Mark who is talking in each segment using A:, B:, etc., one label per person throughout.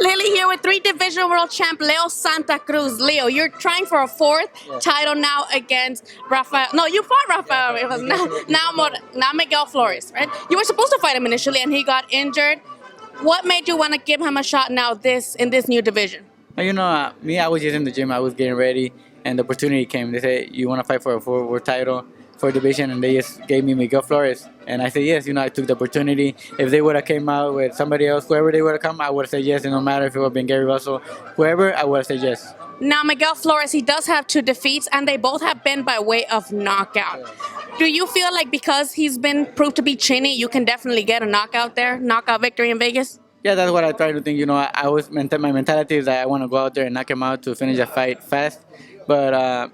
A: Lily here with 3 division world champ Leo Santa Cruz. Leo, you're trying for a 4th title now against Rafael. No, you fought Rafael. It was now Miguel Flores, right? You were supposed to fight him initially, and he got injured. What made you want to give him a shot now in this new division?
B: Me, I was just in the gym. I was getting ready, and the opportunity came. They said, "You want to fight for a four title, for division?" And they just gave me Miguel Flores, and I said yes. I took the opportunity. If they would have came out with somebody else, whoever they would have come, I would have said yes. And no matter if it would have been Gary Russell, whoever, I would have said yes.
A: Now Miguel Flores, he does have 2 defeats, and they both have been by way of knockout. Do you feel like because he's been proved to be chinny, you can definitely get a knockout victory in Vegas?
B: Yeah, that's what I try to think. I was my mentality is that I want to go out there and knock him out to finish the fight fast, but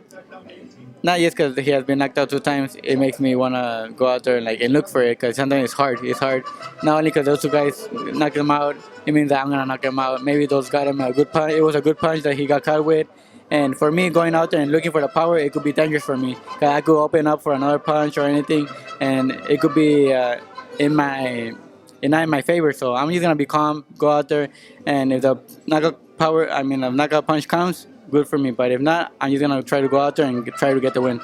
B: not just because he has been knocked out 2 times. It makes me want to go out there and look for it, because sometimes it's hard. It's hard not only because those 2 guys knocked him out. It means that I'm gonna knock him out. Maybe those got him a good punch. It was a good punch that he got caught with. And for me, going out there and looking for the power, it could be dangerous for me. Cause I could open up for another punch or anything, and it could be not in my favor. So I'm just gonna be calm, go out there, and if the knockout punch comes, good for me. But if not, I'm just gonna try to go out there and try to get the win.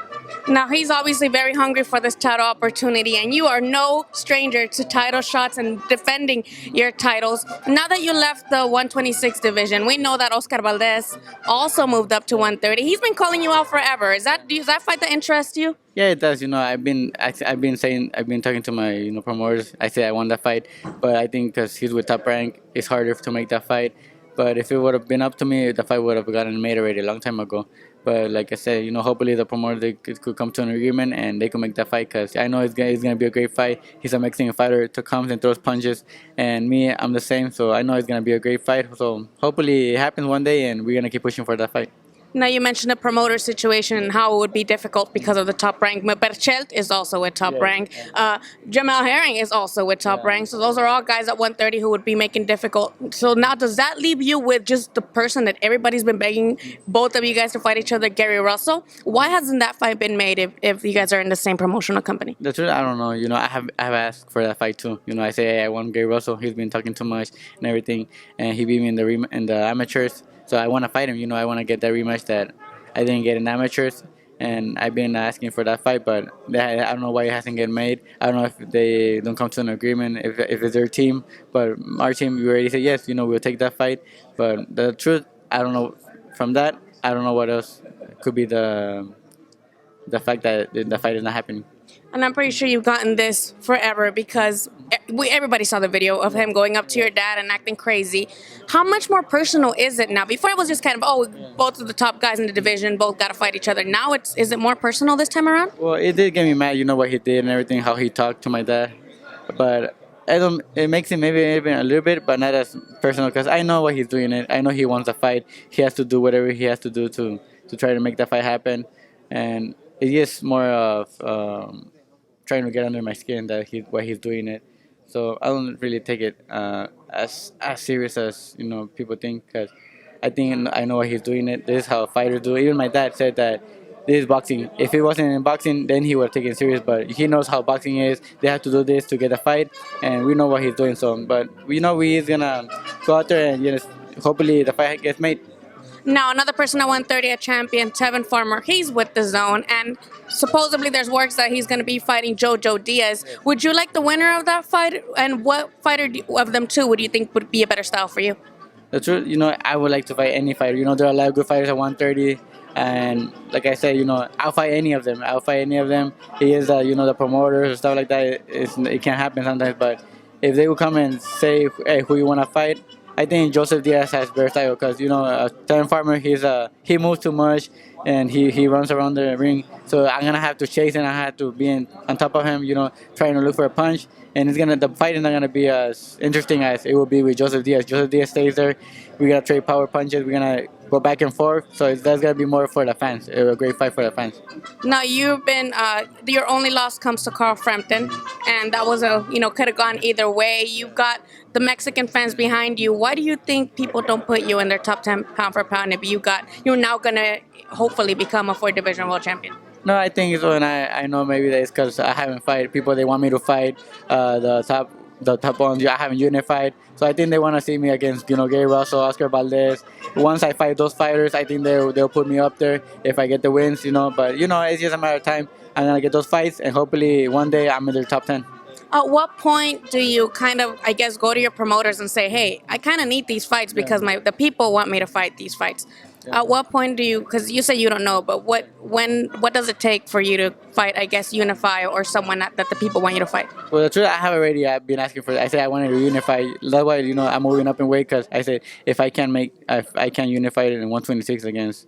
A: Now he's obviously very hungry for this title opportunity, and you are no stranger to title shots and defending your titles. Now that you left the 126 division, we know that Oscar Valdez also moved up to 130. He's been calling you out forever. Is that fight that interests you?
B: Yeah, it does. I've been talking to my promoters. I say I won that fight, but I think because he's with Top Rank, it's harder to make that fight. But if it would have been up to me, the fight would have gotten made already a long time ago. But like I said, hopefully the promoter could come to an agreement and they can make that fight, because I know it's going to be a great fight. He's a Mexican fighter to comes and throws punches, and me, I'm the same. So I know it's going to be a great fight. So hopefully it happens one day, and we're going to keep pushing for that fight.
A: Now you mentioned the promoter situation and how it would be difficult because of the Top Rank. Berchelt is also with Top Rank. Jamel Herring is also with Top Rank. So those are all guys at 130 who would be making difficult. So now does that leave you with just the person that everybody's been begging both of you guys to fight each other, Gary Russell? Why hasn't that fight been made if you guys are in the same promotional company?
B: The truth, I don't know. I have asked for that fight too. I say, hey, I want Gary Russell. He's been talking too much and everything, and he beat me in the amateurs. So I want to fight him. I want to get that rematch that I didn't get in amateurs. And I've been asking for that fight, but I don't know why it hasn't get made. I don't know if they don't come to an agreement, if it's their team. But our team, we already said yes, we'll take that fight. But the truth, I don't know. From that, I don't know what else could be the fact that the fight is not happening.
A: And I'm pretty sure you've gotten this forever because everybody saw the video of him going up to your dad and acting crazy. How much more personal is it now? Before it was just kind of, both of the top guys in the division both got to fight each other. Now is it more personal this time around?
B: Well, it did get me mad, what he did and everything, how he talked to my dad. But it makes it maybe a little bit, but not as personal, because I know what he's doing. I know he wants to fight. He has to do whatever he has to do to try to make that fight happen. And it's just more of trying to get under my skin that why he's doing it. So I don't really take it as serious as people think, because I think I know why he's doing it. This is how fighters do. Even my dad said that this is boxing. If it wasn't in boxing, then he would take it serious. But he knows how boxing is. They have to do this to get a fight, and we know what he's doing. So, but he's gonna go out there and hopefully the fight gets made.
A: Now, another person at 130, a champion, Tevin Farmer, he's with the Zone, and supposedly there's works that he's going to be fighting Jojo Diaz. Would you like the winner of that fight, and what fighter of them two would you think would be a better style for you?
B: The truth, I would like to fight any fighter. There are a lot of good fighters at 130, and like I said, I'll fight any of them. He is, the promoters and stuff like that. It can happen sometimes, but if they would come and say, hey, who you want to fight, I think Joseph Diaz has better style, because Terran Farmer, he moves too much and he runs around the ring. So I'm gonna have to chase and I have to be on top of him, trying to look for a punch. And the fight is not gonna be as interesting as it will be with Joseph Diaz. Joseph Diaz stays there. We're gonna trade power punches. We're gonna go back and forth. So that's gonna be more for the fans. A great fight for the fans.
A: Now you've been your only loss comes to Carl Frampton, and that was could have gone either way. You've got the Mexican fans behind you. Why do you think people don't put you in their top 10 pound for pound if you're now gonna hopefully become a 4-division world champion?
B: No, I think so, and I know maybe that it's because I haven't fight people they want me to fight. The top the top ones I haven't unified. So I think they want to see me against Gary Russell, Oscar Valdez. Once I fight those fighters, I think they'll put me up there if I get the wins. But it's just a matter of time. I'm gonna get those fights, and hopefully one day I'm in the top 10.
A: At what point do you kind of, I guess, go to your promoters and say, hey, I kind of need these fights because the people want me to fight these fights? At what point do you, because you say you don't know, but what does it take for you to fight, I guess, Unify or someone that the people want you to fight?
B: Well, the truth, I've been asking for it. I said I wanted to unify. That's why, I'm moving up in weight, because I said if I can unify it in 126 against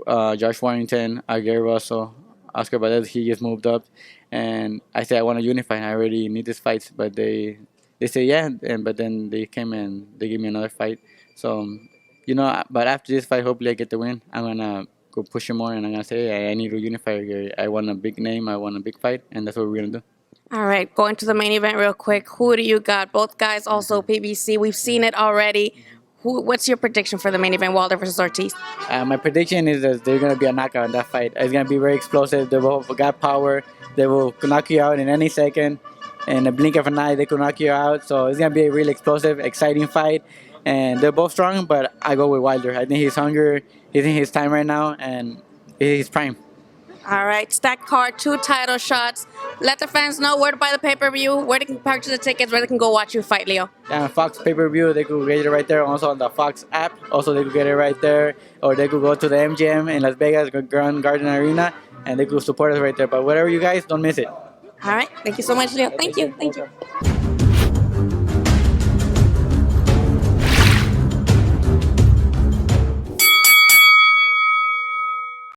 B: Josh Warrington, Gary Russell, Oscar Valdez, he just moved up. And I said I want to unify, and I already need this fight. But they say yeah, but then they came and they gave me another fight. So, but after this fight, hopefully I get the win. I'm going to go push him more, and I'm going to say, hey, I need to unify Gary. I want a big name, I want a big fight, and that's what we're going to do.
A: All right, going to the main event real quick. Who do you got? Both guys also PBC. We've seen it already. What's your prediction for the main event, Wilder versus Ortiz?
B: My prediction is that there's going to be a knockout in that fight. It's going to be very explosive. They both got power. They will knock you out in any second. In a blink of an eye, they could knock you out. So it's going to be a really explosive, exciting fight. And they're both strong, but I go with Wilder. I think he's hungry. He's in his time right now, and he's prime.
A: All right, stacked card, 2 title shots. Let the fans know where to buy the pay-per-view, where they can purchase the tickets, where they can go watch you fight, Leo.
B: Fox pay-per-view, they could get it right there. Also on the Fox app, also they could get it right there. Or they could go to the MGM in Las Vegas, Grand Garden Arena, and they could support us right there. But whatever you guys, don't miss it.
A: All right, thank you so much, Leo. Thank you.